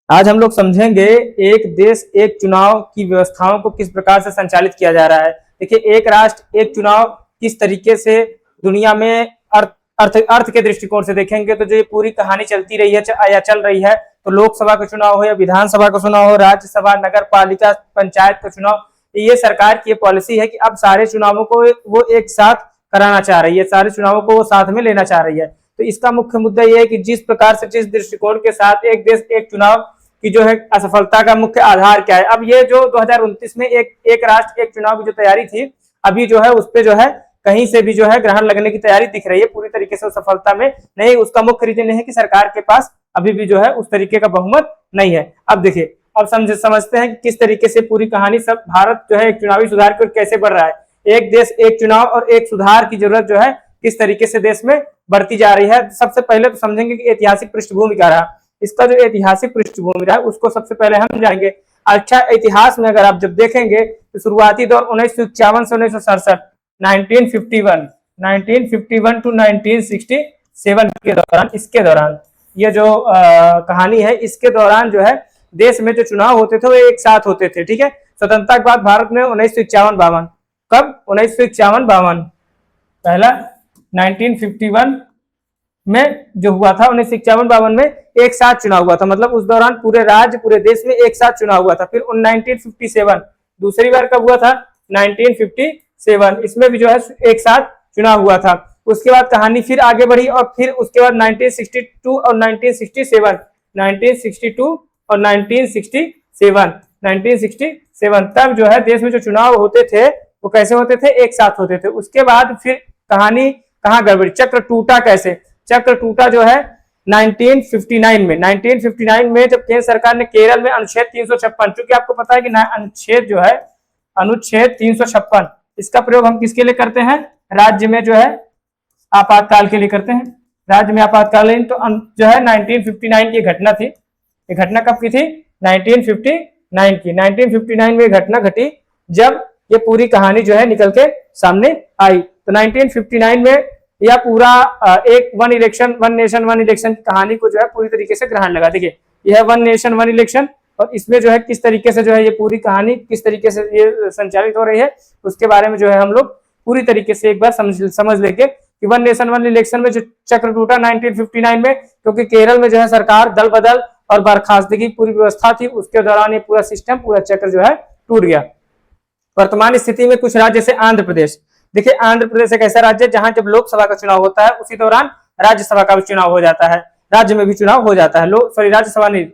आज हम लोग समझेंगे एक देश एक चुनाव की व्यवस्थाओं को किस प्रकार से संचालित किया जा रहा है। देखिए, एक राष्ट्र एक चुनाव किस तरीके से दुनिया में अर्थ के दृष्टिकोण से देखेंगे तो जो ये पूरी कहानी चलती रही है या चल रही है, तो लोकसभा का चुनाव हो या विधानसभा का चुनाव हो, राज्यसभा, नगर पालिका, पंचायत का चुनाव, ये सरकार की पॉलिसी है कि अब सारे चुनावों को वो एक साथ कराना चाह रही है, सारे चुनावों को वो साथ में लेना चाह रही है। तो इसका मुख्य मुद्दा यह है कि जिस प्रकार से, जिस दृष्टिकोण के साथ एक देश एक चुनाव की जो है असफलता का मुख्य आधार क्या है। अब ये जो 2029 में एक राष्ट्र एक चुनाव की जो तैयारी थी, अभी जो है उस पे जो है कहीं से भी जो है ग्रहण लगने की तैयारी दिख रही है, पूरी तरीके से सफलता में नहीं। उसका मुख्य रीजन है कि सरकार के पास अभी भी जो है उस तरीके का बहुमत नहीं है। अब देखिए, अब समझते हैं कि किस तरीके से पूरी कहानी सब भारत जो है एक चुनावी सुधार की ओर कैसे बढ़ रहा है। एक देश एक चुनाव और एक सुधार की जरूरत जो है किस तरीके से देश में बढ़ती जा रही है। सबसे पहले तो समझेंगे कि ऐतिहासिक पृष्ठभूमि क्या रहा। इसका जो ऐतिहासिक पृष्ठभूमि रहा उसको सबसे पहले हम जानेंगे। अच्छा, इतिहास में अगर आप जब देखेंगे तो शुरुआती दौर 1951 से 1967, 1951 टू 1967 के दौरान, इसके दौरान ये जो कहानी है, इसके दौरान जो है देश में जो चुनाव होते थे वो एक साथ होते थे। ठीक है, स्वतंत्रता के बाद भारत में 1951-52, कब 1951-52 पहला 1951 में जो हुआ था, 1951-52 में एक साथ चुनाव हुआ था, मतलब उस दौरान पूरे राज्य पूरे देश में एक साथ चुनाव हुआ था। फिर 1957 दूसरी बार कब हुआ था, 1957, इसमें भी जो है एक साथ चुनाव हुआ था। उसके बाद कहानी फिर आगे बढ़ी और फिर उसके बाद 1962 और 1967, 1962 और 1967 तब जो है देश में जो चुनाव होते थे वो कैसे होते थे, एक साथ होते थे। उसके बाद फिर कहानी कहाँ गड़बड़ी, चक्र टूटा कैसे। चक्र टूटा जो है 1959 में जब केंद्र सरकार ने केरल में अनुच्छेद 356, क्योंकि आपको पता है कि अनुच्छेद जो है अनुच्छेद 356, इसका प्रयोग हम किसके लिए करते हैं, राज्य में जो है आपातकाल के लिए करते हैं। राज्य में आपातकालीन तो जो है 1959 की घटना थी। ये घटना कब की थी, 1959 की। 1959 में घटना घटी जब ये पूरी कहानी जो है निकल के सामने आई। तो 1959 में यह पूरा एक वन नेशन वन इलेक्शन की कहानी को जो है पूरी तरीके से ग्रहण लगा। देखिए, यह वन नेशन वन इलेक्शन, और इसमें जो है किस तरीके से जो है ये पूरी कहानी किस तरीके से ये संचालित हो रही है, उसके बारे में जो है हम लोग पूरी तरीके से एक बार समझ लेंगे कि वन नेशन वन इलेक्शन में जो चक्र टूटा 1959 में, क्योंकि केरल में जो है सरकार दल बदल और बर्खास्तगी पूरी व्यवस्था थी, उसके दौरान ये पूरा सिस्टम पूरा चक्र जो है टूट गया। वर्तमान स्थिति में कुछ राज्य जैसे आंध्र प्रदेश, देखिए आंध्र प्रदेश एक ऐसा राज्य जहां जब लोकसभा का चुनाव होता है उसी दौरान राज्यसभा का भी चुनाव हो जाता है, राज्य में भी चुनाव हो जाता है। राज्यसभा नहीं,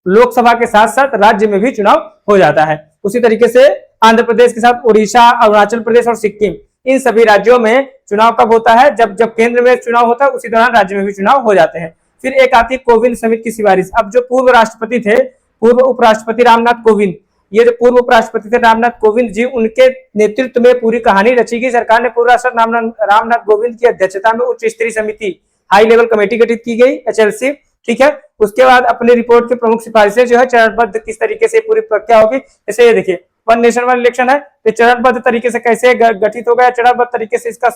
लोकसभा के साथ साथ राज्य में भी चुनाव हो जाता है। उसी तरीके से आंध्र प्रदेश के साथ उड़ीसा, अरुणाचल प्रदेश और सिक्किम, इन सभी राज्यों में चुनाव कब होता है, जब केंद्र में चुनाव होता है उसी दौरान राज्य में भी चुनाव हो जाते हैं। फिर एक आती है कोविंद समिति की सिफारिश। अब जो पूर्व राष्ट्रपति थे, पूर्व उपराष्ट्रपति रामनाथ कोविंद, ये जो पूर्व उपराष्ट्रपति थे रामनाथ कोविंद जी, उनके नेतृत्व में पूरी कहानी रची गई। सरकार ने पूर्व राष्ट्रपति रामनाथ कोविंद की अध्यक्षता में उच्च स्तरीय समिति, हाई लेवल कमेटी गठित की गई, HLC। ठीक है, उसके बाद अपनी रिपोर्ट के प्रमुख सिफारिशें जो है चरणबद्ध किस तरीके से पूरी प्रक्रिया होगी। जैसे ये देखिए, वन नेशन वन इलेक्शन है, तो चरणबद्ध तरीके से कैसे गठित होगा, चरणबद्ध तरीके से इसका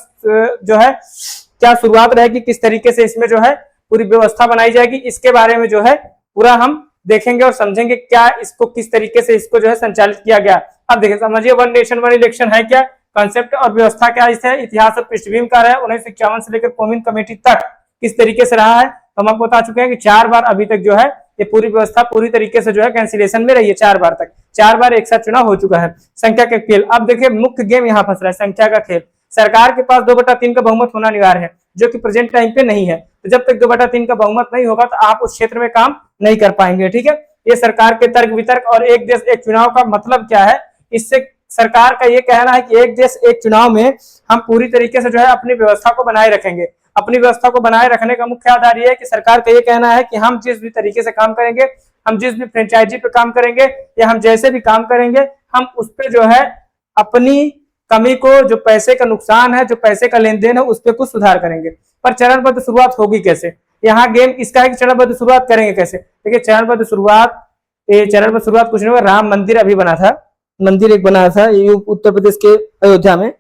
जो है क्या शुरुआत रहेगी, किस तरीके से इसमें जो है पूरी व्यवस्था बनाई जाएगी, इसके बारे में जो है पूरा हम देखेंगे और समझेंगे क्या इसको किस तरीके से इसको जो है संचालित किया गया। अब देखिए, समझिए वन नेशन वन इलेक्शन है क्या, कॉन्सेप्ट और व्यवस्था क्या है, इतिहास और पृष्ठभूमि क्या है, 1951 से लेकर कोविंद कमेटी तक किस तरीके से रहा है। तो हम आपको बता चुके हैं कि 4 बार अभी तक जो है ये पूरी व्यवस्था पूरी तरीके से जो है कैंसिलेशन में रही है। 4 बार तक, 4 बार एक साथ चुनाव हो चुका है। संख्या का खेल, अब देखिए मुख्य गेम यहाँ फंस रहा है, संख्या का खेल। सरकार के पास 2/3 का बहुमत होना अनिवार्य है, जो कि प्रेजेंट टाइम पे नहीं है। तो जब तक 2/3 का बहुमत नहीं होगा तो आप उस क्षेत्र में काम नहीं कर पाएंगे। ठीक है, ये सरकार के तर्क वितर्क और एक देश एक चुनाव का मतलब क्या है, इससे सरकार का ये कहना है कि एक देश एक चुनाव में हम पूरी तरीके से जो है अपनी व्यवस्था को बनाए रखेंगे। अपनी व्यवस्था को बनाए रखने का मुख्य आधार ये है कि सरकार का ये कहना है कि हम जिस भी तरीके से काम करेंगे, हम जिस भी फ्रेंचाइजी पे काम करेंगे या हम जैसे भी काम करेंगे, हम उस पे जो है अपनी कमी को, जो पैसे का नुकसान है, जो पैसे का लेन देन है, उस पर कुछ सुधार करेंगे। पर चरणबद्ध शुरुआत होगी कैसे, यहाँ गेम इसका है कि चरणबद्ध शुरुआत करेंगे कैसे। देखिए, चरणबद्ध शुरुआत कुछ नहीं होगा। राम मंदिर अभी बना था, मंदिर एक बना था उत्तर प्रदेश के अयोध्या में।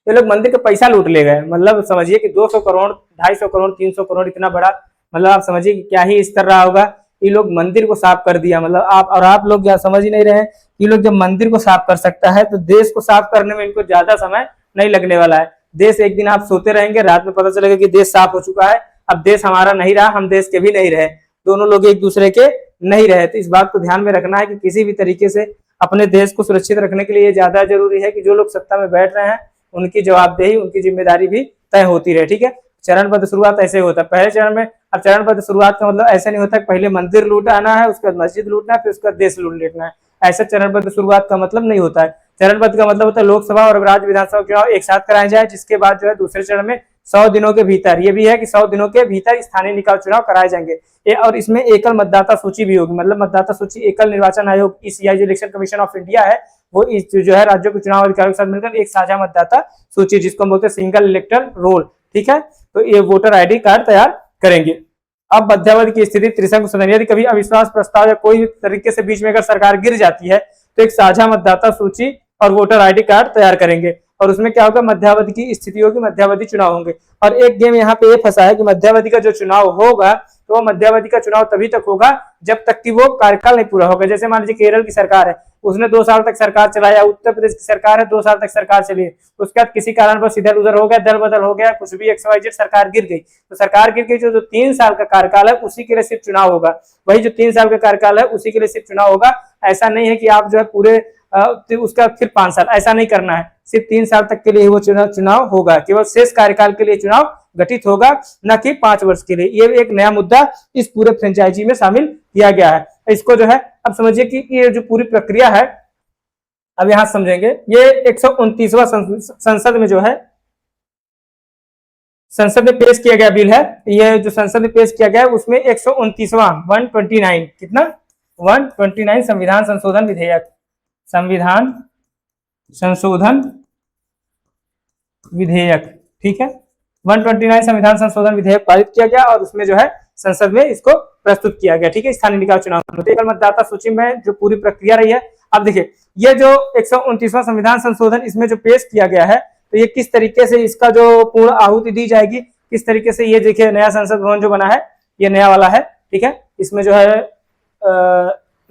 ये लोग मंदिर का पैसा लूट ले गए, मतलब समझिए कि 200 करोड़, 250 करोड़, 300 करोड़, इतना बड़ा, मतलब आप समझिए कि क्या ही स्तर रहा होगा। ये लोग मंदिर को साफ कर दिया। मतलब आप लोग क्या समझ ही नहीं रहे हैं, ये लोग जब मंदिर को साफ कर सकता है तो देश को साफ करने में इनको ज्यादा समय नहीं लगने वाला है। देश एक दिन आप सोते रहेंगे, रात में पता चलेगा कि देश साफ हो चुका है। अब देश हमारा नहीं रहा, हम देश के भी नहीं रहे, दोनों लोग एक दूसरे के नहीं रहे। तो इस बात को ध्यान में रखना है कि किसी भी तरीके से अपने देश को सुरक्षित रखने के लिए ज्यादा जरूरी है कि जो लोग सत्ता में बैठ रहे हैं उनकी जवाबदेही, उनकी जिम्मेदारी भी तय होती रहे। ठीक है, चरणबद्ध शुरुआत ऐसे होता है पहले चरण में। अब चरणबद्ध शुरुआत का मतलब ऐसा नहीं होता कि पहले मंदिर लूटाना है, उसके बाद मस्जिद लूटना है, फिर उसके बाद देश लूट लेना है। ऐसा चरणबद्ध शुरुआत का मतलब नहीं होता है। चरणबद्ध का मतलब होता है लोकसभा और राज्य विधानसभा चुनाव एक साथ कराए जाए, जिसके बाद जो है दूसरे चरण में 100 दिनों के भीतर, ये भी है कि 100 दिनों के भीतर स्थानीय निकाय चुनाव कराए जाएंगे। और इसमें एकल मतदाता सूची भी होगी, मतलब मतदाता सूची एकल निर्वाचन आयोग ECI जो इलेक्शन कमीशन ऑफ इंडिया है वो इस जो है राज्यों के चुनाव अधिकारियों के साथ मिलकर एक साझा मतदाता सूची, जिसको हम बोलते हैं सिंगल इलेक्टर रोल, ठीक है, तो ये वोटर ID कार्ड तैयार करेंगे। अब मध्यावधि की स्थिति त्रिशंकु सदन, यदि कभी अविश्वास प्रस्ताव या कोई भी तरीके से बीच में अगर सरकार गिर जाती है तो एक साझा मतदाता सूची और वोटर ID कार्ड तैयार करेंगे। और उसमें क्या होगा, मध्यावधि की स्थिति होगी, मध्यावधि चुनाव होंगे। और एक गेम यहाँ पे ये फंसा है कि मध्यावधि का जो चुनाव होगा तो मध्यावधि का चुनाव तभी तक होगा जब तक कि वो कार्यकाल नहीं पूरा होगा। जैसे मान लीजिए केरल की सरकार है, उसने 2 साल तक सरकार चलाया, उत्तर प्रदेश की सरकार है 2 साल तक सरकार चली, उसके बाद किसी कारणवश इधर उधर हो गया, दल बदल हो गया, कुछ भी XYZ सरकार गिर गई, तो सरकार गिर गई जो 3 साल का कार्यकाल है उसी के लिए सिर्फ चुनाव होगा। वही जो 3 साल का कार्यकाल है उसी के लिए सिर्फ चुनाव होगा। ऐसा नहीं है कि आप जो है पूरे उसका फिर 5 साल, ऐसा नहीं करना है, सिर्फ 3 साल तक के लिए वो चुनाव होगा, केवल शेष कार्यकाल के लिए चुनाव गठित होगा, न कि 5 वर्ष के लिए। ये एक नया मुद्दा इस पूरे फ्रेंचाइजी में शामिल किया गया है। इसको जो है अब समझिए कि ये जो पूरी प्रक्रिया है, अब यहां समझेंगे, ये 129वां संसद में जो है संसद में पेश किया गया बिल है। ये जो संसद में पेश किया गया है उसमें 129वां 129 कितना 129 संविधान संशोधन विधेयक, संविधान संशोधन विधेयक, ठीक है, 129 संविधान संशोधन विधेयक पारित किया गया और उसमें जो है संसद में इसको प्रस्तुत किया गया। ठीक है, स्थानीय निकाय चुनाव एकल मतदाता सूची में जो पूरी प्रक्रिया रही है। अब देखिए ये जो 129वां संविधान संशोधन इसमें जो पेश किया गया है तो ये किस तरीके से इसका जो पूर्ण आहुति दी जाएगी, किस तरीके से, ये देखिए नया संसद भवन जो बना है ये नया वाला है। ठीक है, इसमें जो है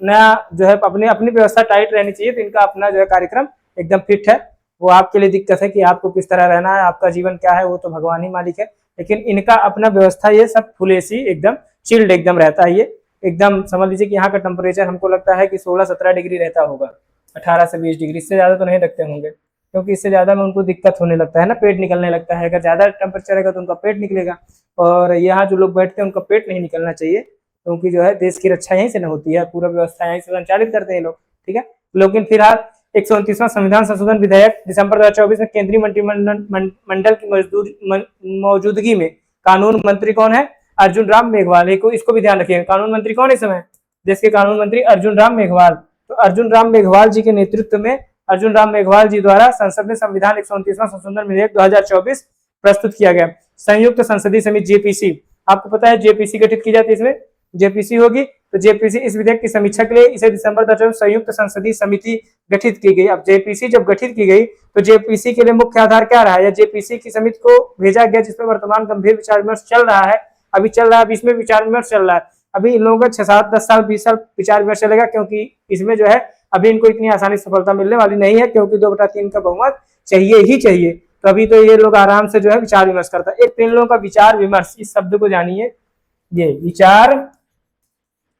नया जो है अपनी व्यवस्था टाइट रहनी चाहिए, तो इनका अपना जो है कार्यक्रम एकदम फिट है। वो आपके लिए दिक्कत है कि आपको किस तरह रहना है, आपका जीवन क्या है, वो तो भगवान ही मालिक है, लेकिन इनका अपना व्यवस्था ये सब फुल AC एकदम चिल्ड एकदम रहता है। ये एकदम समझ लीजिए कि यहाँ का टेम्परेचर हमको लगता है कि 16-17 डिग्री रहता होगा, 18 से 20 डिग्री, इससे ज्यादा तो नहीं रखते होंगे, क्योंकि इससे ज्यादा में उनको दिक्कत होने लगता है ना, पेट निकलने लगता है। अगर ज्यादा टेम्परेचर रहेगा तो उनका पेट निकलेगा, और यहाँ जो लोग बैठते हैं उनका पेट नहीं निकलना चाहिए, क्योंकि जो है देश की रक्षा यहीं से न होती है, पूरा व्यवस्था यहीं से संचालित करते हैं लोग। ठीक है, लेकिन फिलहाल 129वां संविधान संशोधन विधेयक दिसंबर 2024 में केंद्रीय मंत्रिमंडल की मौजूदगी में कानून मंत्री कौन है, अर्जुन राम मेघवाल, इसको भी ध्यान रखिएगा। कानून मंत्री कौन है इस समय, देश के कानून मंत्री अर्जुन राम मेघवाल। तो अर्जुन राम मेघवाल जी के नेतृत्व में अर्जुन राम मेघवाल जी द्वारा संसद में संविधान 129वां संशोधन विधेयक 2024 प्रस्तुत किया गया। संयुक्त संसदीय समिति JPC, आपको पता है JPC गठित की जाती है, इसमें JPC होगी, तो JPC इस विधेयक की समीक्षा के लिए इसे दिसंबर 2024 संयुक्त संसदीय समिति गठित की गई। अब JPC जब गठित की गई तो JPC के लिए मुख्य आधार क्या रहा है, या JPC की समिति को भेजा गया जिसमें वर्तमान गंभीर विचार विमर्श चल रहा है, अभी चल रहा है, अभी इसमें विचार विमर्श चल रहा है। अभी इन लोगों का 6, 7, 10 साल 20 साल विचार विमर्श चलेगा, क्योंकि इसमें जो है अभी इनको इतनी आसानी से सफलता मिलने वाली नहीं है, क्योंकि 2/3 का बहुमत चाहिए ही चाहिए। तो अभी तो ये लोग आराम से जो है विचार विमर्श करता है। एक 3 लोगों का विचार विमर्श, इस शब्द को जानिए, ये विचार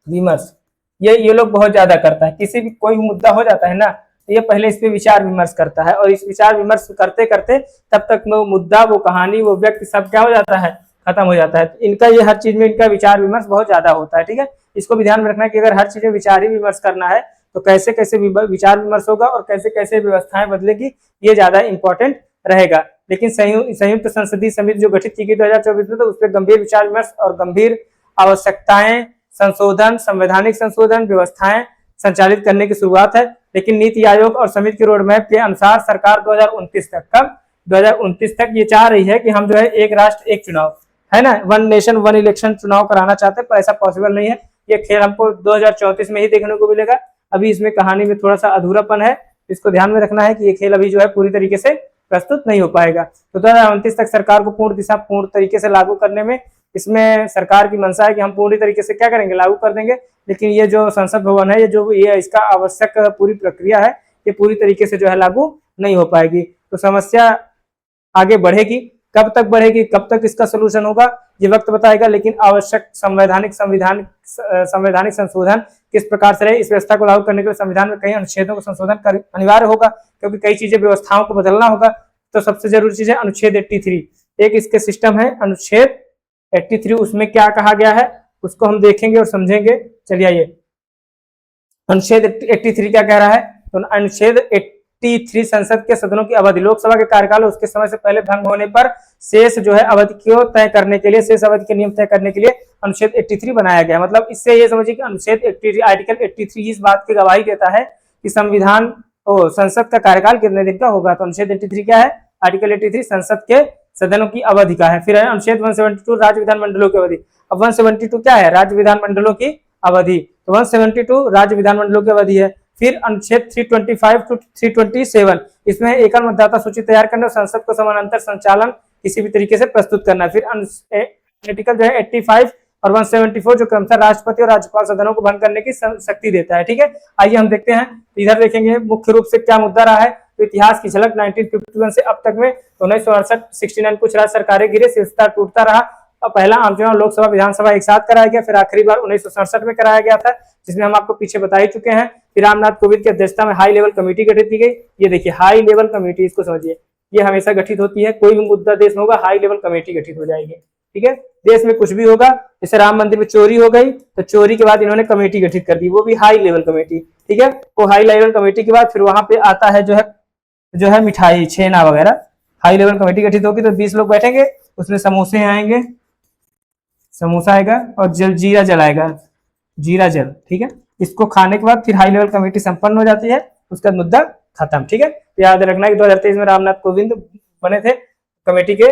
विमर्श ये लोग बहुत ज्यादा करता है। किसी भी कोई मुद्दा हो जाता है ना तो ये पहले इस पे विचार विमर्श करता है, और इस विचार विमर्श करते करते तब तक वो मुद्दा, वो कहानी, वो व्यक्ति सब क्या हो जाता है, खत्म हो जाता है। इनका ये हर चीज में इनका विचार विमर्श बहुत ज्यादा होता है। ठीक है, इसको भी ध्यान में रखना है कि अगर हर चीज में विचार ही विमर्श करना है तो कैसे कैसे विचार विमर्श होगा और कैसे कैसे व्यवस्थाएं बदलेगी, ये ज्यादा इंपॉर्टेंट रहेगा। लेकिन संयुक्त संसदीय समिति जो गठित की गई 2024 में, तो उस पर गंभीर विचार विमर्श और गंभीर आवश्यकताएं, संशोधन, संवैधानिक संशोधन, व्यवस्थाएं संचालित करने की शुरुआत है। लेकिन नीति आयोग और समिति के रोडमैप के अनुसार सरकार 2029 तक, कब 2029 तक ये चाह रही है कि हम जो है एक राष्ट्र एक चुनाव, है ना, 1 नेशन 1 इलेक्शन चुनाव कराना चाहते हैं, पर ऐसा पॉसिबल नहीं है। ये खेल हमको 2034 में ही देखने को मिलेगा। अभी इसमें कहानी में थोड़ा सा अधूरापन है, इसको ध्यान में रखना है कि ये खेल अभी जो है पूरी तरीके से प्रस्तुत नहीं हो पाएगा। तो 2029 तक सरकार को पूर्ण दिशा, पूर्ण तरीके से लागू करने में इसमें सरकार की मंशा है कि हम पूरी तरीके से क्या करेंगे, लागू कर देंगे। लेकिन ये जो संसद भवन है, ये इसका आवश्यक पूरी प्रक्रिया है, ये पूरी तरीके से जो है लागू नहीं हो पाएगी। तो समस्या आगे बढ़ेगी, कब तक बढ़ेगी, कब तक इसका सोल्यूशन होगा, ये वक्त बताएगा। लेकिन आवश्यक संवैधानिक संशोधन किस प्रकार से रहे, इस व्यवस्था को लागू करने के लिए संविधान में कई अनुच्छेदों को संशोधन कर अनिवार्य होगा, क्योंकि कई चीजें व्यवस्थाओं को बदलना होगा। तो सबसे जरूरी चीज है अनुच्छेद 83, एक इसके सिस्टम है अनुच्छेद 83, उसमें क्या कहा गया है उसको हम देखेंगे और समझेंगे। चलिए आइए, अनुच्छेद 83 क्या कह रहा है। तो अनुच्छेद 83 संसद के सदनों की अवधि, लोकसभा के कार्यकाल उसके समय से पहले भंग होने पर शेष जो है अवधि को तय करने के लिए, शेष अवधि के नियम तय करने के लिए अनुच्छेद 83 बनाया गया। मतलब इससे ये समझिए कि अनुच्छेद 83 आर्टिकल 83 इस बात की गवाही देता है कि संविधान संसद का कार्यकाल कितने दिन का होगा। तो अनुच्छेद 83 क्या है, आर्टिकल 83 संसद के सदनों की अवधि का है। फिर है अनुच्छेद 172 राज्य विधानमंडलों की अवधि। अब 172 क्या है, राज्य विधानमंडलों की अवधि। तो 172 राज्य विधानमंडलों की अवधि है। फिर अनुच्छेद 325 टू 327, इसमें एकल मतदाता सूची तैयार करना और संसद को समानांतर संचालन किसी भी तरीके से प्रस्तुत करना। फिर आर्टिकल जो है 85 और 174 जो क्रमशः राष्ट्रपति और राज्यपाल सदनों को भंग करने की शक्ति देता है। ठीक है, आइए हम देखते हैं। इधर देखेंगे मुख्य रूप से क्या मुद्दा रहा है। तो इतिहास की झलक 1951 से अब तक में 1968 69 कुछ राज्य सरकारें गिरे, सिलसिला टूटता रहा। पहला आम चुनाव लोकसभा विधानसभा एक साथ कराया गया, फिर आखिरी बार 1967 में कराया गया था, जिसमें हम आपको पीछे बता ही चुके हैं। फिर रामनाथ कोविंद की अध्यक्षता में हाई लेवल कमेटी गठित की गई। ये देखिए हाई लेवल कमेटी, इसको समझिए, ये हमेशा गठित होती है। कोई भी मुद्दा देश में होगा हाई लेवल कमेटी गठित हो जाएगी। ठीक है, देश में कुछ भी होगा, जैसे राम मंदिर में चोरी हो गई तो चोरी के बाद इन्होंने कमेटी गठित कर दी, वो भी हाई लेवल कमेटी। ठीक है, वो हाई लेवल कमेटी के बाद फिर वहां पे आता है जो है मिठाई छेना वगैरह। हाई लेवल कमेटी गठित होगी तो 20 लोग बैठेंगे, उसमें समोसे आएंगे, समोसा आएगा और जीरा जलाएगा, जीरा जल। ठीक है, इसको खाने के बाद फिर हाई लेवल कमेटी संपन्न हो जाती है, उसका मुद्दा खत्म। ठीक है, तो याद रखना कि 2023 में रामनाथ कोविंद बने थे कमेटी के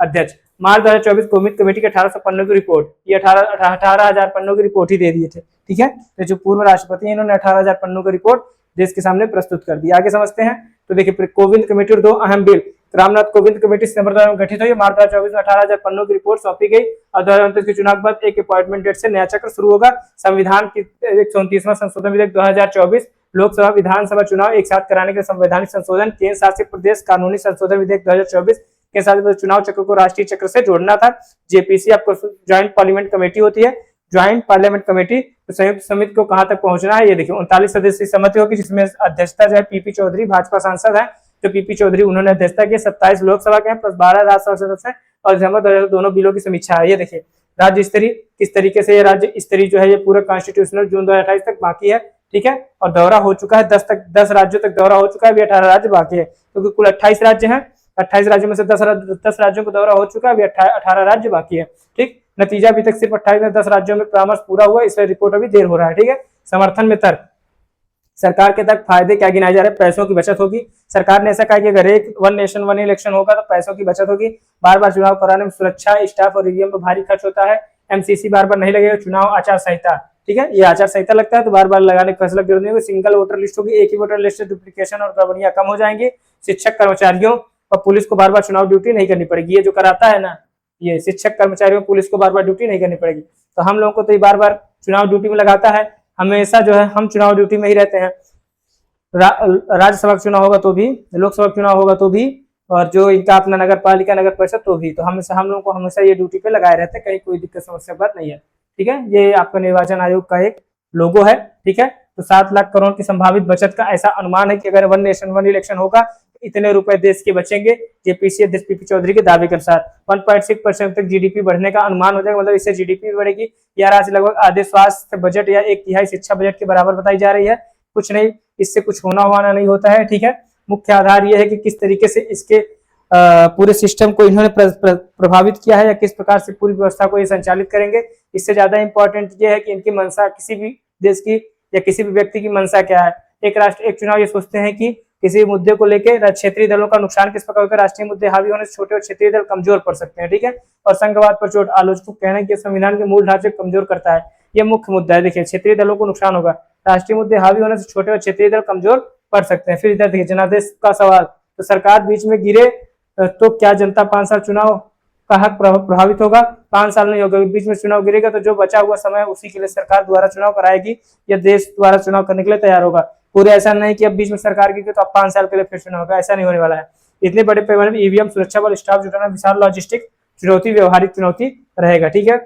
अध्यक्ष। मार्च 2024 कोविंद कमेटी के 1800 पन्नों की रिपोर्ट, ये 18,000 पन्नों की रिपोर्ट ही दे दिए थे। ठीक है, तो जो पूर्व राष्ट्रपति हैं इन्होंने 18,000 पन्नों की रिपोर्ट देश के सामने प्रस्तुत कर दी। आगे समझते हैं। तो देखिए कोविंद कमेटी और 2 अहम बिल। रामनाथ कोविंद कमेटी सितंबर में गठित हुई, मार्च 2024 में 18,000 पन्नों की रिपोर्ट सौंपी गई और 2029 के चुनाव के बाद एक अपॉइंटमेंट डेट से नया चक्र शुरू होगा। संविधान की 134वां संशोधन विधेयक 2024 लोकसभा विधानसभा चुनाव एक साथ कराने के संवैधानिक संशोधन, केंद्र शासित प्रदेश कानूनी संशोधन विधेयक 2024 के साथ चुनाव चक्र को राष्ट्रीय चक्र से जोड़ना था। जेपीसी आपको ज्वाइंट पार्लियामेंट कमेटी होती है, ज्वाइंट पार्लियामेंट कमेटी। तो संयुक्त समिति को कहां तक पहुंचना है, ये देखिए 39 सदस्यीय समिति होगी, जिसमें अध्यक्षता जो है पीपी चौधरी भाजपा सांसद है, जो पीपी चौधरी उन्होंने अध्यक्षता की। 27 लोकसभा के हैं प्लस 12 राज्यसभा सदस्य हैं और दिसंबर 2000 दोनों बिलों की समीक्षा है। ये देखिए राज्य स्तरीय किस तरीके से, ये राज्य स्तरीय जो है ये पूरा कॉन्स्टिट्यूशनल जून 2028 तक बाकी है। ठीक है, और दौरा हो चुका है 10 राज्यों तक दौरा हो चुका है, अभी 18 राज्य बाकी है, क्योंकि कुल 28 राज्य हैं। 28 राज्यों में से 10 राज्यों को दौरा हो चुका है, अभी 18 राज्य बाकी है। ठीक, नतीजा अभी तक सिर्फ 28 में 10 राज्यों में परामर्श पूरा हुआ, इसलिए रिपोर्ट अभी देर हो रहा है। ठीक है, समर्थन में तर्क, सरकार के तक फायदे क्या गिनाए जा रहे हैं। पैसों की बचत होगी, सरकार ने ऐसा कहा कि अगर एक 1 नेशन 1 इलेक्शन होगा तो पैसों की बचत होगी। बार बार चुनाव कराने में सुरक्षा, स्टाफ और ईवीएम पर भारी खर्च होता है। एमसीसी बार बार नहीं लगेगा। चुनाव आचार संहिता, ठीक है, ये आचार संहिता लगता है तो बार बार लगाने का फैसला जरूरी नहीं होगा। सिंगल वोटर लिस्ट होगी, एक ही वोटर लिस्ट से डुप्लीकेशन और गड़बड़ियां कम हो जाएंगी। शिक्षक कर्मचारियों और पुलिस को बार बार चुनाव ड्यूटी नहीं करनी पड़ेगी, ये जो कराता है ना, ये शिक्षक कर्मचारियों पुलिस को बार बार ड्यूटी नहीं करनी पड़ेगी। तो हम लोगों को तो ये बार बार चुनाव ड्यूटी में लगाता है, हमेशा जो है हम चुनाव ड्यूटी में ही रहते हैं। राज्यसभा चुनाव होगा तो भी, लोकसभा चुनाव होगा तो भी, और जो इनका अपना नगर पालिका नगर परिषद तो भी, तो हमेशा हम लोग को हमेशा ये ड्यूटी पे लगाए रहते हैं, कहीं कोई दिक्कत समस्या बात नहीं है। ठीक है, ये आपका निर्वाचन आयोग का एक लोगो है। ठीक है, तो 7 लाख करोड़ की संभावित बचत का ऐसा अनुमान है कि अगर 1 नेशन 1 इलेक्शन होगा तो इतने रुपए देश के बचेंगे। जेपीसी अध्यक्ष पीपी चौधरी के दावे के अनुसार 1.6% तक जीडीपी बढ़ने का अनुमान हो जाएगा, मतलब इससे जीडीपी भी बढ़ेगी। यह राशि लगभग आधे स्वास्थ्य बजट या 1/3 शिक्षा बजट के बराबर बताई जा रही है। कुछ नहीं, इससे कुछ होना हुआ नहीं होता है। ठीक है, मुख्य आधार यह है कि किस तरीके से इसके पूरे सिस्टम को इन्होंने प्रभावित किया है या किस प्रकार से पूरी व्यवस्था को ये संचालित करेंगे। इससे ज्यादा इंपॉर्टेंट ये है कि इनकी मंशा, किसी भी देश की या किसी भी व्यक्ति की मंशा क्या है। एक राष्ट्र एक चुनाव ये सोचते हैं कि किसी मुद्दे को लेकर क्षेत्रीय दलों का नुकसान किस प्रकार होकर राष्ट्रीय मुद्दे हावी होने से छोटे और क्षेत्रीय दल कमजोर पड़ सकते हैं। ठीक है, और संघवाद पर चोट, आलोचकों कहना है कि संविधान के मूल ढांचे को कमजोर करता है, ये मुख्य मुद्दा है। देखिए क्षेत्रीय दलों को नुकसान होगा, राष्ट्रीय मुद्दे हावी होने से छोटे और क्षेत्रीय दल कमजोर पड़ सकते हैं। फिर इधर देखिए जनादेश का सवाल, तो सरकार बीच में गिरे तो क्या जनता 5 साल चुनाव का हक प्रभावित होगा। 5 साल नहीं होगा, बीच में चुनाव गिरेगा तो जो बचा हुआ समय उसी के लिए सरकार द्वारा चुनाव कराएगी या देश द्वारा चुनाव करने के लिए तैयार होगा। पूरे ऐसा नहीं कि अब बीच में सरकार गिर गई तो अब 5 साल के लिए फिर चुनाव होगा, ऐसा नहीं होने वाला है। इतने बड़े पैमाने में ईवीएम सुरक्षा बल स्टाफ जुटाना विशाल लॉजिस्टिक चुनौती, व्यवहारिक चुनौती रहेगा। ठीक है,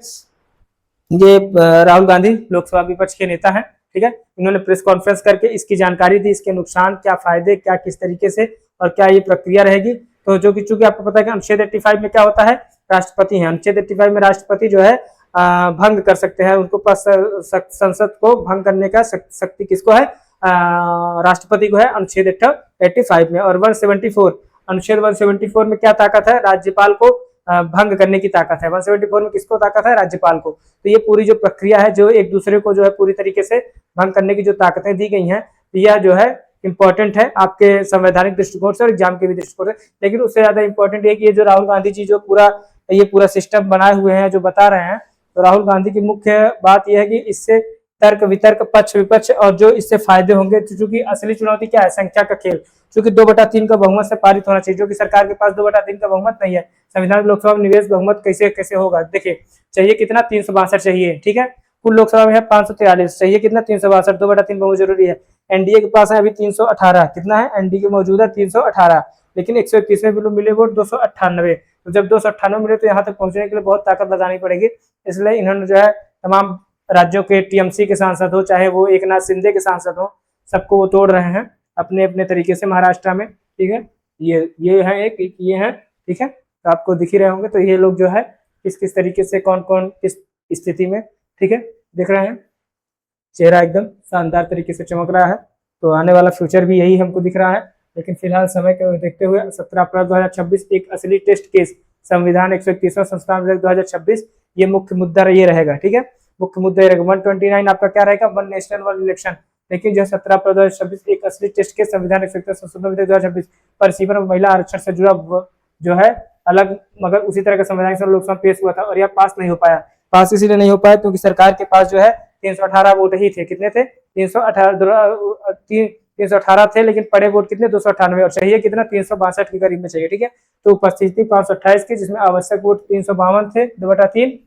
ये राहुल गांधी लोकसभा विपक्ष के नेता हैं। ठीक है, इन्होंने प्रेस कॉन्फ्रेंस करके इसकी जानकारी दी, इसके नुकसान क्या, फायदे क्या, किस तरीके से और क्या ये प्रक्रिया रहेगी। तो जो कि चूंकि आपको पता है कि अनुच्छेद 85 में क्या होता है, राष्ट्रपति है। अनुच्छेद 85 में राष्ट्रपति जो है भंग कर सकते हैं, उनको पास संसद को भंग करने का शक्ति किसको है, राष्ट्रपति को है, अनुच्छेद 85 में। और 174 अनुच्छेद 174 में क्या ताकत है, राज्यपाल को भंग करने की ताकत है। 174 में किसको ताकत है, राज्यपाल को। तो ये पूरी जो प्रक्रिया है, जो एक दूसरे को जो है पूरी तरीके से भंग करने की जो ताकतें दी गई हैं, यह जो है इंपॉर्टेंट है आपके संवैधानिक दृष्टिकोण से और एग्जाम के भी दृष्टिकोण से। लेकिन उससे ज्यादा इंपॉर्टेंट है कि ये जो राहुल गांधी जी जो पूरा सिस्टम बनाए हुए हैं, जो बता रहे हैं, तो राहुल गांधी की मुख्य बात यह है कि इससे तर्क वितर्क, पक्ष विपक्ष और जो इससे फायदे होंगे। चूंकि असली चुनौती क्या है, संख्या का खेल। चूंकि 2/3 का बहुमत से पारित होना चाहिए, जो कि सरकार के पास 2/3 का बहुमत नहीं है। संविधान लोकसभा में निवेश बहुमत कैसे होगा, देखिए चाहिए कितना, 362 चाहिए। ठीक है, कुल लोकसभा में है 543, चाहिए कितना, 362, 2/3 बहुत जरूरी है। एनडीए के पास है अभी 318, कितना है, एनडीए के मौजूद है 318, लेकिन 131 में मिले वोट 298। तो जब 298 मिले तो यहाँ तक पहुंचने के लिए बहुत ताकत लगानी पड़ेगी। इसलिए इन्होंने जो है तमाम राज्यों के टीएमसी के सांसद हो, चाहे वो एकनाथ शिंदे के सांसद हो, सबको वो तोड़ रहे हैं अपने अपने तरीके से महाराष्ट्र में। ठीक है, ये है एक ये है। ठीक है, तो आपको दिख ही रहे होंगे। तो ये लोग जो है किस किस तरीके से कौन कौन किस स्थिति में, ठीक है, दिख रहे हैं, चेहरा एकदम शानदार तरीके से चमक रहा है। तो आने वाला फ्यूचर भी यही हमको दिख रहा है। लेकिन फिलहाल समय को देखते हुए 17 अप्रैल 2026 एक असली टेस्ट केस, संविधान 131वां संस्थान विधेयक 2026, ये मुख्य मुद्दा ये रहेगा। ठीक है, मुख्य मुद्दा ये रहेगा। 129 आपका क्या रहेगा, वन नेशन वन इलेक्शन। लेकिन जो 17 अप्रैल 2026 एक असली टेस्ट केस, संविधान 131वां संशोधन विधेयक 2026 पर सीमा महिला आरक्षण से जुड़ा जो है अलग, मगर उसी तरह का संविधान लोकसभा पेश हुआ था और यह पास नहीं हो पाया। पास इसीलिए नहीं हो पाया क्योंकि सरकार के पास जो है 318 वोट ही थे। कितने थे, 318 थे, लेकिन पड़े वोट कितने, 298, और चाहिए कितना, 362 के करीब में चाहिए। ठीक है, तो उपस्थिति 528 की, जिसमें आवश्यक वोट 352 थे, 2/3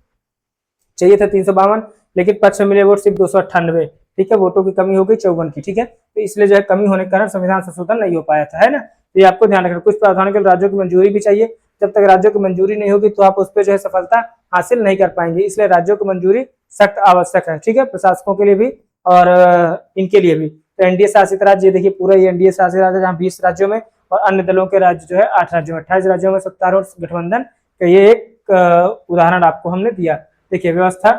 चाहिए था 352, लेकिन पक्ष में मिले वोट सिर्फ 298। ठीक है, वोटों की कमी हो गई 54 की। ठीक है, तो इसलिए जो है कमी होने के कारण संविधान संशोधन नहीं हो पाया था, है ना। तो ये आपको ध्यान रखना। कुछ प्रावधानों के लिए राज्यों की मंजूरी भी चाहिए। जब तक राज्यों की मंजूरी नहीं होगी तो आप उस पर जो है सफलता हासिल नहीं कर पाएंगे। इसलिए राज्यों की मंजूरी सख्त आवश्यक है। ठीक है, प्रशासकों के लिए भी और इनके लिए भी। तो एनडीए शासित राज्य, ये देखिए पूरा ये एनडीए शासित राज्य, जहाँ 20 राज्यों में और अन्य दलों के राज्य जो है 8 राज्यों में, 28 राज्यों में सत्तारूढ़ गठबंधन का ये एक उदाहरण आपको हमने दिया। देखिए व्यवस्था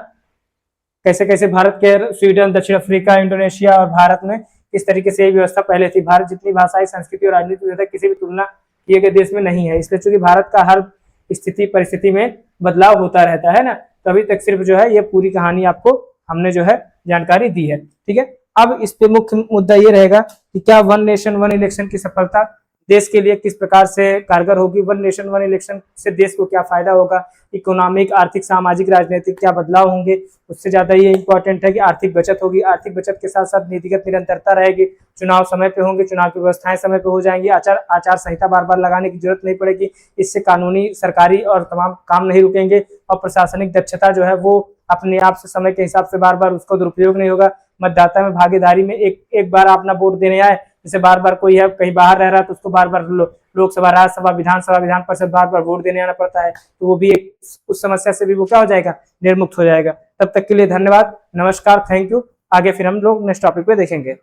कैसे कैसे भारत के, स्वीडन, दक्षिण अफ्रीका, इंडोनेशिया और भारत में किस तरीके से ये व्यवस्था पहले थी। भारत जितनी भाषाई, संस्कृति और राजनीतिक व्यवस्था किसी भी तुलना किए गए देश में नहीं है। इसलिए चूंकि भारत का हर स्थिति परिस्थिति में बदलाव होता रहता है ना, तभी तक सिर्फ जो है ये पूरी कहानी आपको हमने जो है जानकारी दी है। ठीक है, अब इस पे मुख्य मुद्दा ये रहेगा कि क्या वन नेशन वन इलेक्शन की सफलता देश के लिए किस प्रकार से कारगर होगी। वन नेशन वन इलेक्शन से देश को क्या फायदा होगा, इकोनॉमिक, आर्थिक, सामाजिक, राजनीतिक क्या बदलाव होंगे। उससे ज्यादा ये इंपॉर्टेंट है कि आर्थिक बचत होगी। आर्थिक बचत के साथ साथ नीतिगत निरंतरता रहेगी। चुनाव समय पे होंगे, चुनाव की व्यवस्थाएं समय पे हो जाएंगी। आचार संहिता बार बार लगाने की जरूरत नहीं पड़ेगी। इससे कानूनी, सरकारी और तमाम काम नहीं रुकेंगे और प्रशासनिक दक्षता जो है वो अपने आप से समय के हिसाब से बार बार उसका दुरुपयोग नहीं होगा। मतदाता में भागीदारी में एक बार अपना वोट देने आए, जैसे बार बार कोई है कहीं बाहर रह रहा है तो उसको बार बार लोकसभा, राज्यसभा, विधानसभा, विधान परिषद बार बार वोट देने आना पड़ता है। तो वो भी एक उस समस्या से भी वो क्या हो जाएगा, निर्मुक्त हो जाएगा। तब तक के लिए धन्यवाद, नमस्कार, थैंक यू। आगे फिर हम लोग नेक्स्ट टॉपिक पे देखेंगे।